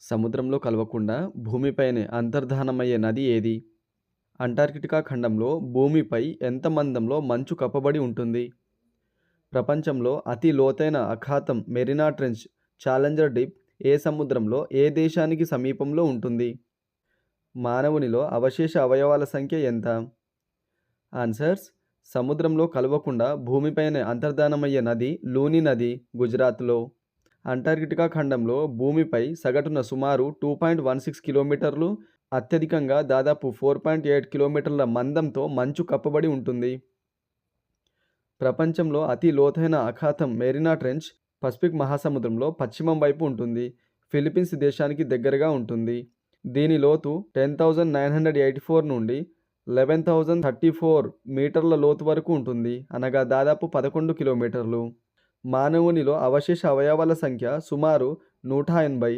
సముద్రంలో కలవకుండా భూమిపైనే అంతర్ధానమయ్యే నది ఏది? అంటార్కిటికా ఖండంలో భూమిపై ఎంత మందంలో మంచు కప్పబడి ఉంటుంది? ప్రపంచంలో అతి లోతైన అఖాతం మెరీనా ట్రెంచ్ ఛాలెంజర్ డీప్ ఏ సముద్రంలో ఏ దేశానికి సమీపంలో ఉంటుంది? మానవునిలో అవశేష అవయవాల సంఖ్య ఎంత? ఆన్సర్స్: సముద్రంలో కలవకుండా భూమిపైనే అంతర్ధానమయ్యే నది లూని నది, గుజరాత్లో. అంటార్కిటికా ఖండంలో భూమిపై సగటున సుమారు 2.16 కిలోమీటర్లు, అత్యధికంగా దాదాపు 4.8 కిలోమీటర్ల మందంతో మంచు కప్పబడి ఉంటుంది. ప్రపంచంలో అతి లోతైన అఖాతం మెరీనా ట్రెంచ్ పసిఫిక్ మహాసముద్రంలో పశ్చిమం వైపు ఉంటుంది. ఫిలిప్పీన్స్ దేశానికి దగ్గరగా ఉంటుంది. దీని లోతు 10,984 నుండి 11,034 మీటర్ల లోతు వరకు ఉంటుంది, అనగా దాదాపు 11 కిలోమీటర్లు. మానవునిలో అవశేష అవయవాల సంఖ్య సుమారు 180.